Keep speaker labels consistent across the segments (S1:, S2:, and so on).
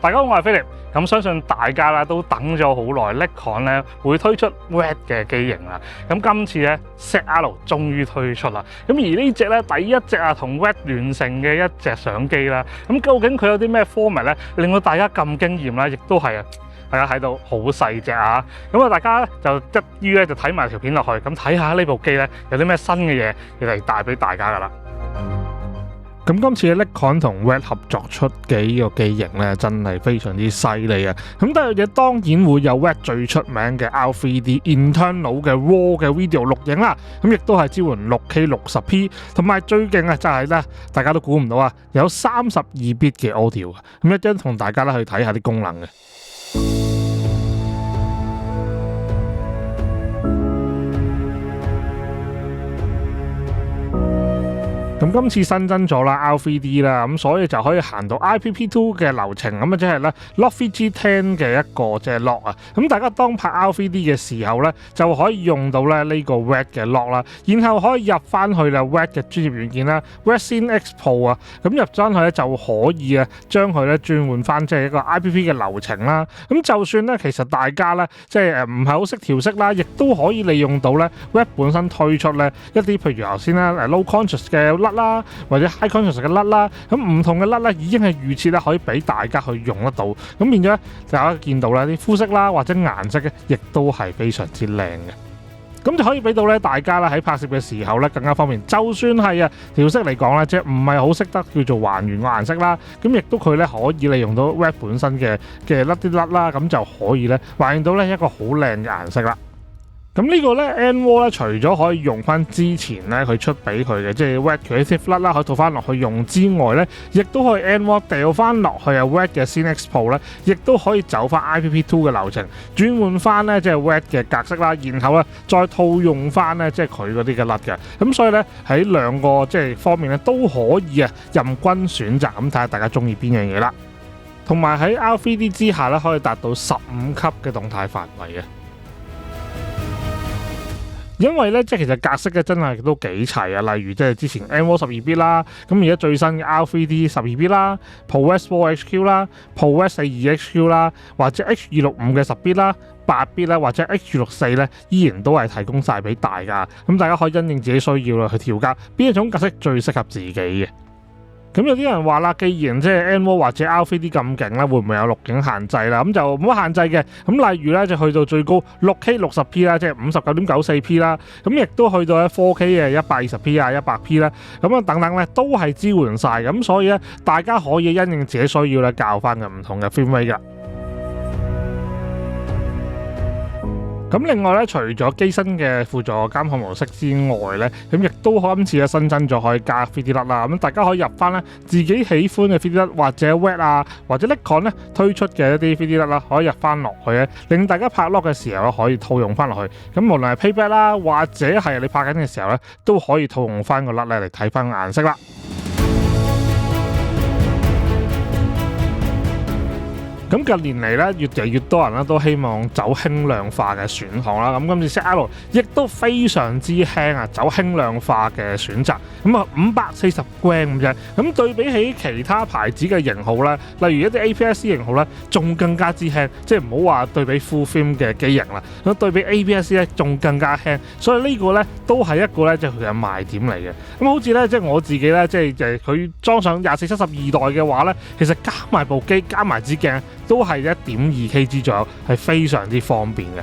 S1: 大家好，我係菲力。咁相信大家啦都等咗好耐 Nikon 咧會推出 RED 嘅機型啦。咁今次咧 ZR 終於推出啦。咁而呢隻咧第一隻同 RED 聯成嘅一隻相機啦。咁究竟佢有啲咩 format 咧，令到大家咁驚豔啦？亦都係大家睇到好細隻啊！咁大家就一於咧就睇埋條片落去，咁睇下呢部機咧有啲咩新嘅嘢要嚟帶俾大家噶啦。咁今次嘅 Nikon 同 RED 合作出嘅呢個機型咧，真係非常之犀利啊！咁第二嘢當然會有 RED 最出名嘅 R3D internal 嘅 RAW 嘅 video 錄影啦，咁亦都係支援 6K 60P， 同埋最勁啊就係咧，大家都估唔到啊，有32bit 嘅 audio， 咁一陣同大家咧去睇下啲功能嘅。咁今次新增咗啦 R3D 啦，咁所以就可以行到 IPP2 嘅流程，咁即係咧 Log4j10 嘅一個即係 log 啊。咁大家當拍 R3D 嘅時候咧，就可以用到咧呢個 RED 嘅 log 啦，然後可以入翻去啦 RED 嘅專業軟件啦 RED Scene X Pro 啊，咁入咗去咧就可以啊將佢咧轉換翻即係一個 IPP 嘅流程啦。咁就算咧其實大家咧即係唔係好識調色啦，亦都可以利用到咧 RED 本身推出咧一啲譬如頭先啦low contrast 嘅甩啦，或者 high contrast 嘅甩啦，咁唔同嘅甩咧已經係預設咧可以俾大家去用得到，咁變咗大家見到咧啲膚色啦或者顏色咧，亦都係非常之靚嘅，咁就可以俾到咧大家啦喺拍攝嘅時候咧更加方便。就算係調色嚟講咧，即係唔係好識得叫做還原個顏色啦，咁亦都佢咧可以利用到 RED 本身嘅甩啲甩啦，咁就可以咧還原到咧一個好靚嘅顏色啦。咁呢個咧 NWAR 咧，除咗可以用翻之前咧佢出俾佢嘅即係 RED Creative 甩啦，可以套翻落去用之外咧，亦都可以 NWAR 掉翻落去RED 嘅 Scene X Pro 咧，亦都可以走翻 IPP2 嘅流程，轉換翻咧即係 RED 嘅格式啦，然後咧再套用翻咧即係佢嗰啲嘅甩嘅。咁所以咧喺兩個即係方面咧都可以任君選擇，咁睇下大家中意邊樣嘢啦。同埋喺 R3D 之下咧可以達到15級嘅動態範圍嘅。因為咧，即係其實格式咧真係都幾齊啊！例如即係之前 NWAR 12bit 啦，咁而家最新嘅 R3D 12bit 啦 ，ProRes 4HQ 啦 ，ProRes 42HQ 啦，或者 H265嘅10bit 啦、8bit 啦，或者 H264咧，依然都係提供晒俾大家。咁大家可以因應自己需要啦去調校邊一種格式最適合自己嘅。咁有啲人話啦，既然即係 NWAR 或者 R3D 咁勁咧，會唔會有錄影限制啦？咁就冇乜限制嘅。咁例如咧，就去到最高 6K 60P 啦，即係 59.94P 啦。咁亦都去到咧 4K 嘅 120P 啊、100P 啦。咁啊等等咧，都係支援晒。咁所以咧，大家可以因應自己需要咧，校翻嘅唔同嘅 frame rate 㗎。咁另外咧，除咗機身嘅輔助監控模式之外咧，咁亦都今次新增咗可以加 3D 甩啦。咁大家可以入翻咧自己喜歡嘅 3D 甩，或者 RED 啊，或者 Nikon 咧推出嘅一啲 3D 甩啦，可以入翻落去咧，令大家拍 log 嘅時候可以套用翻落去。咁無論係 playback 啦，或者係你拍緊嘅時候咧，都可以套用翻個甩咧嚟睇翻個顏色啦。咁近年嚟咧，越嚟越多人咧都希望走輕量化嘅選項啦。咁今次 ZR 亦都非常之輕啊，走輕量化嘅選擇。咁啊540 gram 咁啫。咁對比起其他牌子嘅型號咧，例如一啲 APS-C 型號咧，仲更加之輕。即係唔好話對比 Full Frame 嘅機型啦，咁對比 APS-C 咧仲更加輕。所以呢個咧都係一個咧即係佢嘅賣點嚟嘅。咁好似咧即係我自己咧，即係佢裝上24-72代嘅話咧，其實加埋部機加埋支鏡，都係 1.2kg 左右，係非常之方便嘅。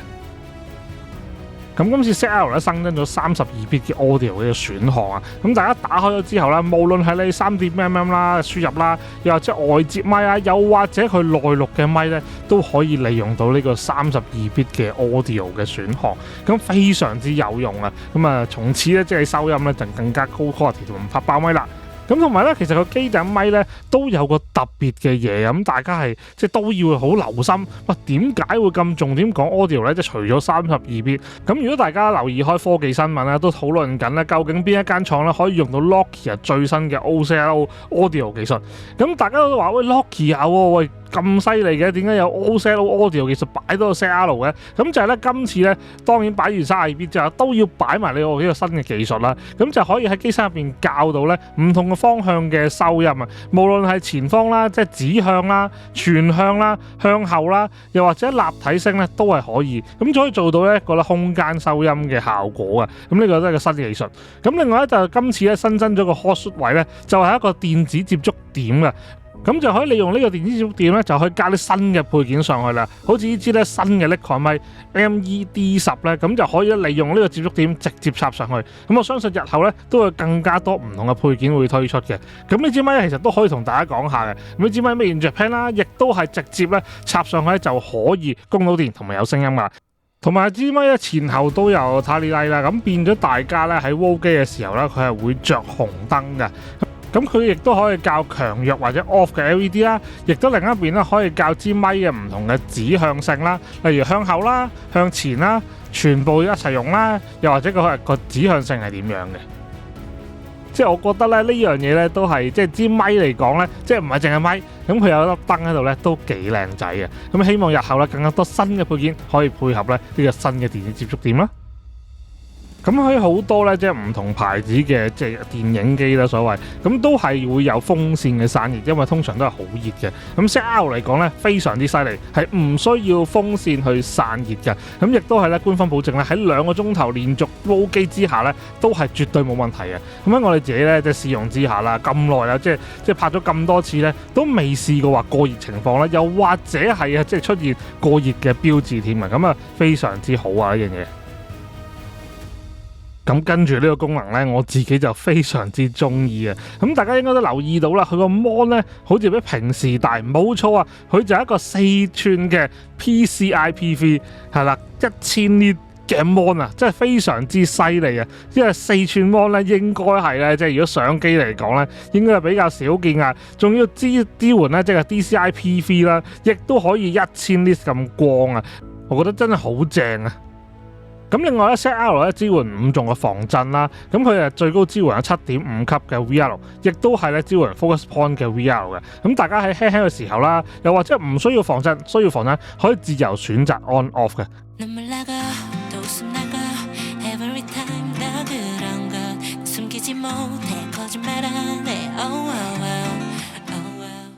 S1: 咁今次 ZR 咧新增咗32bit 嘅 audio 嘅選項啊，咁大家打開咗之後咧，無論係你3.5mm 啦輸入啦，又或者外接咪啊，又或者佢內錄嘅咪咧，都可以利用到呢個32bit 嘅 audio 嘅選項，咁非常之有用啊！咁啊，從此咧即係收音咧就更加高 quality 同唔怕爆咪啦。咁同埋咧，其實個機頂咪咧都有個特別嘅嘢，咁大家係即係都要好留心。哇，點解會咁重點講 audio 咧？即係除咗32bit，咁如果大家留意開科技新聞咧，都討論緊咧，究竟邊一間廠咧可以用到 Nokia 最新嘅 OCLO audio 技術？咁大家都話喂 Nokia 喎，喂咁犀利嘅，點解有 OCLO audio 技術擺到個 ZR 嘅？咁就係咧，今次咧當然擺完32bit之後，都要擺埋呢個新嘅技術啦。咁就可以喺機身入邊校到咧唔同嘅方向嘅收音啊，無論係前方啦，即係指向啦、全向啦、向後啦，又或者立體聲咧，都係可以。咁就可以做到一個空間收音嘅效果啊。咁呢個都係個新技術。咁另外咧就今次咧新增咗個 hotshot 位咧，就係一個電子接觸點啊。咁就可以利用呢個電子接觸點咧，就可以加啲新嘅配件上去啦。好似呢支咧新嘅 Nickon 咪 MED10咧，咁就可以利用呢個接觸點直接插上去。咁我相信日後咧都會更加多唔同嘅配件會推出嘅。咁呢支咪其實都可以同大家講下嘅。咁呢支咪 Made in Japan啦，亦都係直接咧插上去就可以供到電同埋有聲音噶。同埋支咪咧前後都有 Tally Light 啦，咁變咗大家咧喺 roll 機嘅時候咧，佢係會着紅燈嘅。咁佢亦都可以較強弱或者 off 嘅 LED 啦，亦都另一邊咧可以較支咪嘅唔同嘅指向性啦，例如向後啦、向前啦，全部一齊用啦，又或者個指向性係點樣嘅。即係我覺得咧呢樣嘢咧都係即係支咪嚟講咧，即係唔係淨係咪，咁佢有粒燈喺度咧都幾靚仔嘅。咁希望日後咧更加多新嘅配件可以配合咧呢個新嘅電子接觸點啦。咁喺好多咧，即係唔同牌子嘅即係電影機啦，所謂咁都係會有風扇嘅散熱，因為通常都係好熱嘅。咁 ZR 嚟講咧，非常之犀利，係唔需要風扇去散熱嘅。咁亦都係咧官方保證咧，喺2個鐘頭連續煲機之下咧，都係絕對冇問題嘅。咁喺我哋自己咧即係試用之下啦，咁耐啦，即係拍咗咁多次咧，都未試過話過熱情況啦，又或者係即係出現過熱嘅標誌添啊！咁啊非常之好啊呢樣嘢。咁跟住呢個功能呢，我自己就非常之中意啊！咁大家應該都留意到啦，佢個 mon 呢好似比平時大，冇錯啊！佢就係一個4寸嘅 PCI PV 係啦，1000 nit 嘅 mon 啊，真係非常之犀利啊！因為4寸 mon 呢應該係咧，即係如果相機嚟講呢，應該係比較少見啊！仲要支援呢，即係 DCI PV 啦，亦都可以1000 nit 咁光啊！我覺得真係好正啊！咁另外咧 ZR 咧支援5種嘅防震啦，咁佢係最高支援有7.5級嘅 VR， 亦都係咧支援 Focus Point 嘅 VR 嘅。咁大家喺輕輕嘅時候啦，又或者唔需要防震，需要防震可以自由選擇 on off 嘅。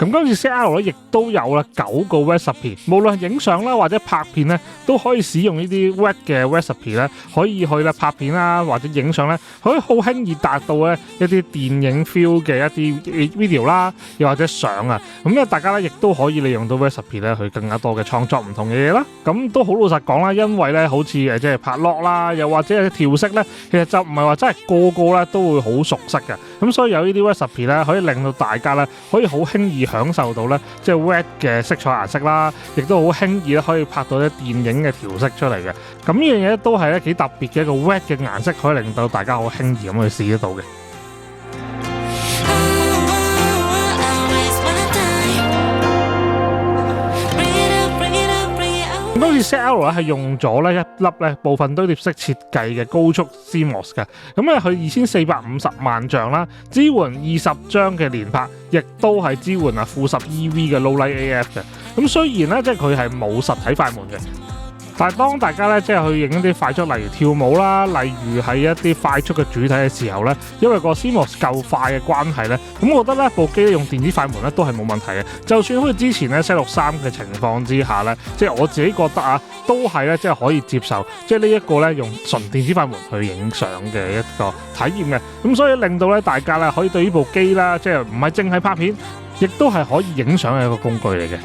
S1: 咁今次 ZR 咧亦都有啦9個 recipe， 無論係影相啦或者拍片咧，都可以使用呢啲 wet 嘅 recipe 咧，可以去咧拍片啦或者影相咧，可以好輕易達到咧一啲電影 feel 嘅一啲 video 啦，又或者相啊。咁咧大家咧亦都可以利用到 recipe 咧去更加多嘅創作唔同嘅嘢啦。咁都好老實講啦，因為咧好似即係拍 log 啦，又或者係調色咧，其實就唔係話真係個個咧都會好熟悉嘅。咁所以有呢啲 recipe 咧，可以令到大家咧可以好輕易享受到咧，即係 wet 嘅色彩顏色啦，亦都好輕易咧可以拍到啲電影嘅調色出嚟嘅。咁呢樣嘢都係咧幾特別嘅一個 wet 嘅顏色，可以令到大家好輕易咁去試得到嘅。今次 ZR 咧係用咗咧一粒咧部分堆疊式設計嘅高速 CMOS 嘅，咁咧佢2450萬像啦，支援20張嘅連拍，亦都係支援負10 EV 嘅 Low Light AF 嘅。咁雖然咧即係佢係冇實體快門嘅，但係當大家咧即係去影一啲快速，例如跳舞啦，例如係一啲快速嘅主體嘅時候咧，因為個 CMOS 夠快嘅關係咧，咁我覺得咧部機用電子快門咧都係冇問題嘅。就算好似之前咧 Z63嘅情況之下咧，即係我自己覺得啊，都係咧即係可以接受，即係呢一個咧用純電子快門去影相嘅一個體驗嘅。咁所以令到咧大家咧可以對呢部機啦，即係唔係淨係拍片，亦都係可以影相嘅一個工具嚟嘅。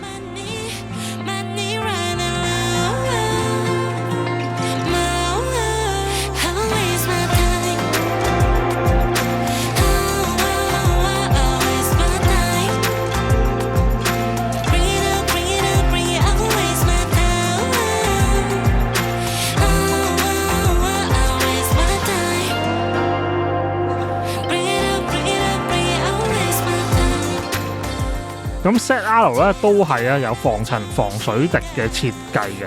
S1: 咁 ZR 咧都係啊有防塵防水滴嘅設計嘅。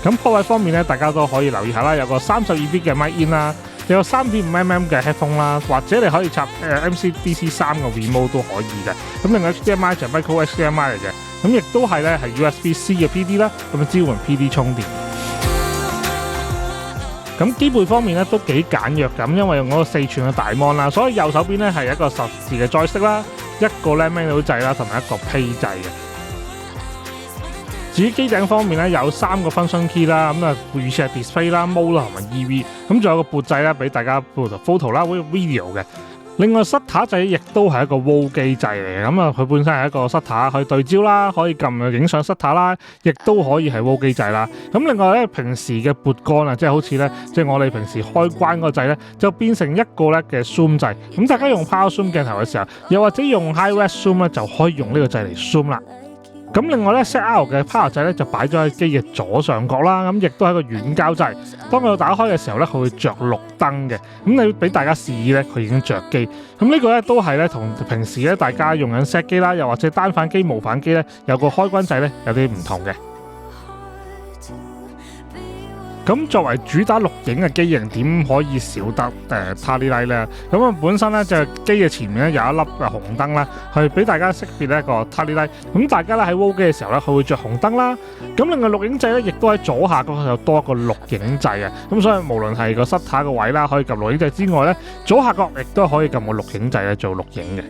S1: 咁破位方面咧，大家都可以留意下啦，有個32bit 嘅 mic in 啦，有個3.5mm 嘅 headphone 啦，或者你可以插MCDC3個 remote 都可以嘅。咁另外 HDMI 就係 micro HDMI 嚟嘅，咁亦都係咧係 USB-C 嘅 PD 啦，咁支援 PD 充電。咁機背方面咧都幾簡約咁，因為用嗰個4寸嘅大 mon 啦，所以右手邊咧係一個10字嘅 joystick 啦，一個咧 manual 掣啦，同埋一個 play 掣嘅。至於機頂方面咧，有3個 function key 啦，咁啊，預設係 display 啦、mode 啦同埋 EV， 咁仲有個撥掣啦，俾大家撥 photo 啦、video 嘅。另外 shutter 掣亦都係一個 RAW 機掣嚟嘅，咁啊，佢本身係一個 shutter 可以對焦啦，可以撳影相 shutter 啦，亦都可以係 RAW 機掣啦。咁另外咧，平時嘅撥桿啊，即係好似咧，即係我哋平時開關個掣咧，就變成一個咧嘅 zoom 掣。咁大家用 power zoom 鏡頭嘅時候，又或者用 high res zoom 咧，就可以用呢個掣嚟 zoom 啦。咁另外咧 ZR 嘅 power 掣咧就擺咗喺機嘅左上角啦，咁亦都係一個遠交掣。當佢打開嘅時候咧，佢會着綠燈嘅。咁你俾大家示意咧，佢已經着機。咁呢個咧都係咧同平時咧大家用緊 set 機啦，又或者單反機、無反機咧有個開關掣咧有啲唔同嘅。咁作為主打錄影嘅機型，點可以少得Tally Light 咧？咁啊本身咧就機嘅前面咧有一粒紅燈啦，係俾大家識別呢個 Tally Light。咁大家咧喺 RAW 機嘅時候咧，佢會着紅燈啦。咁另外錄影掣咧，亦都喺左下角有多一個錄影掣啊。咁所以無論係個 shutter 個位啦，可以撳錄影掣之外咧，左下角亦都可以撳個錄影掣咧做錄影嘅。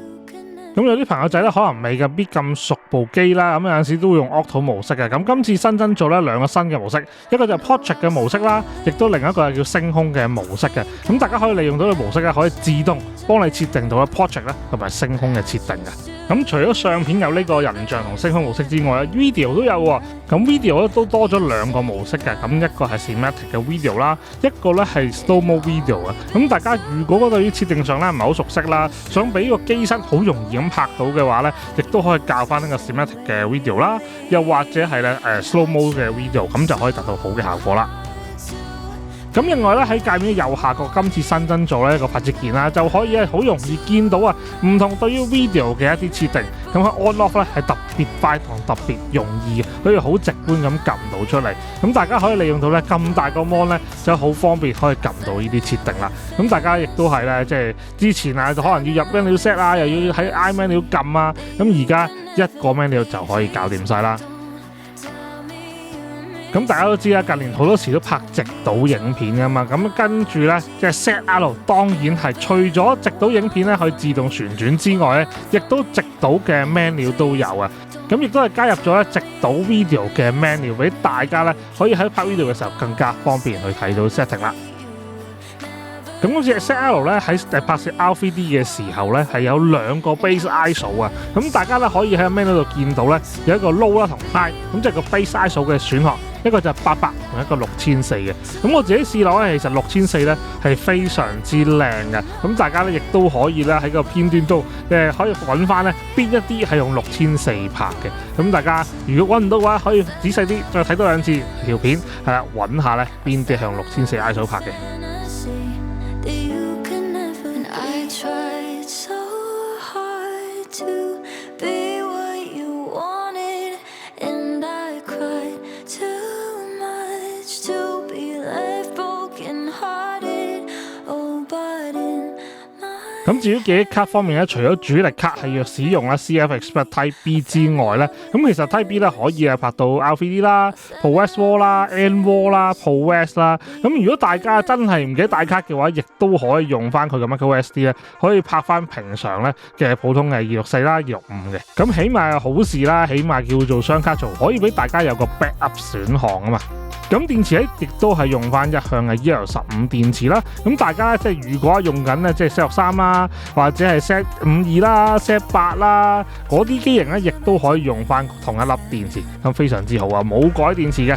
S1: 咁有啲朋友仔咧可能未必咁熟部機啦，咁有陣時都會用 Auto 模式嘅。咁今次新增做咧2個新嘅模式，一個就係 Portrait 嘅模式啦，亦都另一個係叫星空嘅模式嘅。咁大家可以利用到嘅模式咧，可以自動幫你設定到咧 Portrait 咧同埋星空嘅設定嘅。咁除咗相片有呢個人像同星空模式之外咧 ，video 都有喎。咁 video 咧都多咗2個模式嘅，咁一個係 cinematic 嘅 video 啦，一個咧係 slow-mo video 啊。咁大家如果對於設定上咧唔係好熟悉啦，想俾個機身好容易咁拍到嘅話咧，亦都可以教翻呢個 cinematic 嘅 video 啦，又或者係咧slow-mo 嘅 video， 咁就可以達到好嘅效果啦。咁另外咧喺界面右下角今次新增咗呢一個快捷鍵啦，就可以好容易見到啊唔同對於 video 嘅一啲設定。咁喺 on off 咧係特別快同特別容易，可以好直觀咁撳到出嚟。咁大家可以利用到咧咁大個 mon 咧，就好方便可以撳到呢啲設定啦。咁大家亦都係咧，即係之前啊，可能要入 menu set 啊，又要喺 iMenu 撳啊，咁而家一個 menu 就可以搞掂晒啦。咁大家都知啦，近年好多時都拍直導影片噶嘛，咁跟住咧即係 ZR 當然係除咗直導影片咧可以自動旋轉之外咧，亦都直導嘅 menu 都有啊。咁亦都係加入咗咧直導 video 嘅 menu 俾大家咧可以喺拍 video 嘅時候更加方便去睇到 setting 啦。咁好似 ZR 咧喺拍攝 R3D 嘅時候咧係有2個 base ISO 啊，咁大家咧可以喺 menu 度見到咧有一個 low 啦同 high， 咁即係個 base ISO 嘅選項。一個就係800同一個6400嘅，咁我自己試落咧，其實6400咧係非常之靚嘅，咁大家咧亦都可以咧喺個片段度可以揾翻咧邊一啲係用6400拍嘅，咁大家如果揾唔到嘅話，可以仔細啲再睇多2次條片，係啦，揾下咧邊啲係用6400 ISO 拍嘅。咁至於記憶卡方面咧，除咗主力卡係要使用啦 CF Express Type B 之外咧，咁其實 Type B 咧可以拍到 R3D 啦、ProRes RAW 啦、NRAW 啦、ProRes 啦。咁如果大家真係唔記得帶卡嘅話，亦都可以用翻佢嘅 microSD 咧，可以拍翻平常咧嘅普通嘅264啦、265嘅。咁起碼係好事啦，起碼叫做雙卡槽，可以俾大家有個 backup 選項啊嘛。咁電池咧，亦都係用翻一向嘅 EL15 電池啦。咁大家即係如果用緊咧，即係 Z63 啦，或者係 Z52 啦、Z8 啦嗰啲機型咧，亦都可以用翻同一粒電池，咁非常之好啊，冇改電池嘅。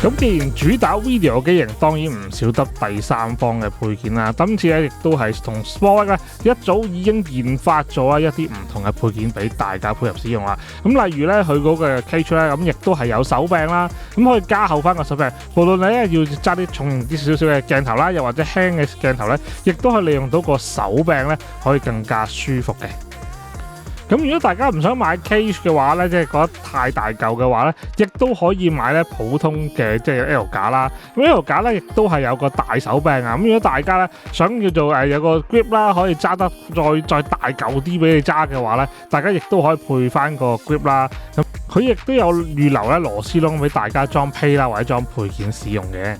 S1: 咁既然主打 video 機型，當然唔少得第三方嘅配件啦。今次咧亦都係同 Sportwack 咧一早已經研發咗一啲唔同嘅配件俾大家配合使用啦。咁例如咧佢嗰個 cage 咧，咁亦都係有手柄啦，咁可以加厚翻個手柄。無論你咧要揸啲重型啲少少嘅鏡頭啦，又或者輕嘅鏡頭咧，亦都可以利用到個手柄咧，可以更加舒服嘅。咁如果大家唔想買 cage 嘅話咧，即係覺得太大嚿嘅話咧，亦都可以買咧普通嘅即係 L 架啦。咁 L 架咧亦都係有個大手柄啊。咁如果大家咧想叫做有個 grip 啦，可以揸得再大嚿啲俾你揸嘅話咧，大家亦都可以配翻個 grip 啦。咁佢亦都有預留咧螺絲窿俾大家裝披啦或者裝配件使用嘅。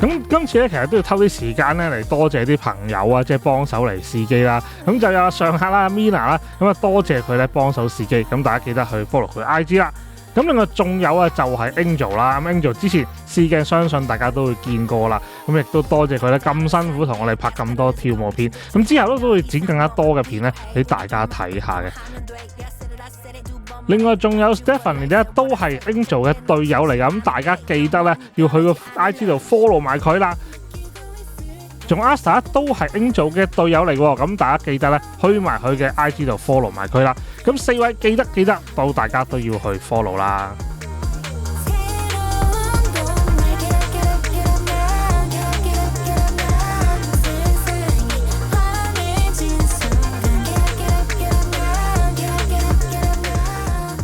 S1: 咁今次咧，其實都要偷啲時間咧嚟多謝啲朋友啊，即係幫手嚟試機啦。咁就有上客啦 Mina 啦，咁啊多謝佢咧幫手試機。咁大家記得去 follow 佢 IG 啦。咁另外仲有啊，就係 Angel 啦。咁 Angel 之前試鏡，相信大家都會見過啦。咁亦都多謝佢咧咁辛苦同我哋拍咁多跳舞片。咁之後都會剪更加多嘅片咧俾大家睇下嘅。另外仲有 Stephanie 咧，都係 Angel 嘅隊友嚟㗎，咁大家記得咧要去個 IG 度 follow 埋佢啦。仲 Asta 都係 Angel 嘅隊友嚟喎，咁大家記得咧去埋佢嘅 IG 度 follow 埋佢啦。咁4位記得到大家都要去 follow 啦。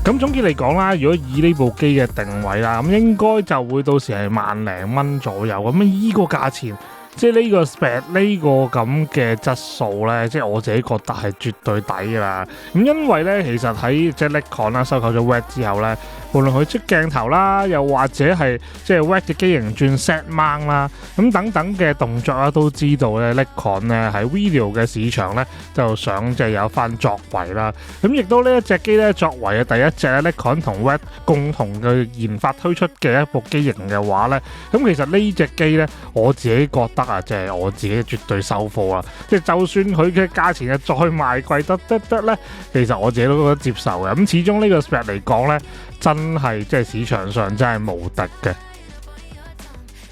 S1: 咁總結嚟講啦，如果以呢部機嘅定位啦，咁應該就會到時係萬零蚊左右。咁依個價錢，即係呢個 spec 呢個咁嘅質素咧，即係我自己覺得係絕對抵㗎啦。咁因為咧，其實喺即係 Nikon 啦收購咗 RED 之後咧，無論佢出鏡頭啦，又或者係即係 RED 嘅機型轉 set mount 啦，咁等等嘅動作啦，都知道咧 Nikon 咧喺 video 嘅市場咧就想即係有翻作為啦。咁亦都呢一隻機咧作為嘅第一隻 Nikon 同 RED 共同嘅研發推出嘅一部機型嘅話咧，咁其實呢隻機咧我自己覺得即係我自己絕對收貨啦！即係就算佢嘅價錢再賣貴得咧，其實我自己都覺得接受嘅。咁始終呢個 spec 嚟講咧，真係即係市場上真係無敵嘅。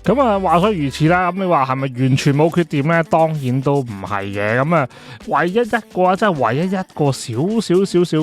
S1: 咁啊，話雖如此啦，咁你話係咪完全冇缺點咧？當然都唔係嘅。咁啊，唯一一個即係唯一一個少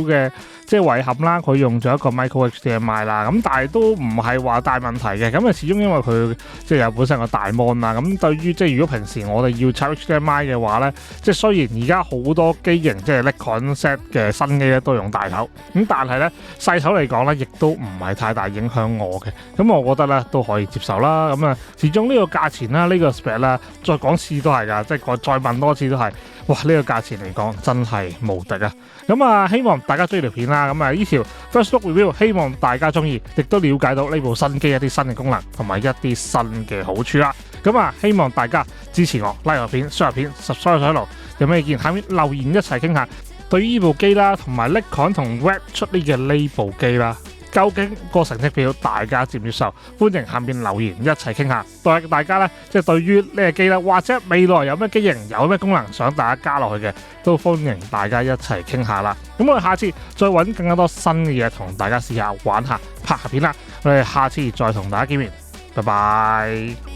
S1: 嘅即係遺憾啦，佢用咗一個 micro HDMI 啦。咁但係都唔係話大問題嘅。咁啊，始終因為佢即係有本身個大 mon 啦。咁對於即係如果平時我哋要插 HDMI 嘅話咧，即係雖然而家好多機型即係 Nikon set 嘅新機咧都用大頭，咁但係咧細頭嚟講咧，亦都唔係太大影響我嘅。咁我覺得咧都可以接受啦。咁啊〜始終呢個價錢啦，呢個 spec 啦，再講次都係㗎，即係再問多次都係，哇！呢個價錢嚟講真係無敵啊！咁啊，希望大家中意條片啦，咁啊呢條 First Look Review 希望大家中意，亦都了解到呢部新機一啲新嘅功能同埋一啲新嘅好處啦。咁啊，希望大家支持我 like 片、share 片、subscribe 上路，有咩意見下面留言一齊傾下。對於呢部機啦，同埋 Nikon 同 RED 出呢部機啦。究竟個成績表大家接唔接受？歡迎下面留言一齊傾下。大家咧，即係對於呢個機啦，或者未來有咩機型、有咩功能想大家加落去嘅，都歡迎大家一齊傾下啦。咁我哋下次再揾更加多新嘅嘢同大家試下玩下、拍下片啦。我哋下次再同大家見面，拜拜。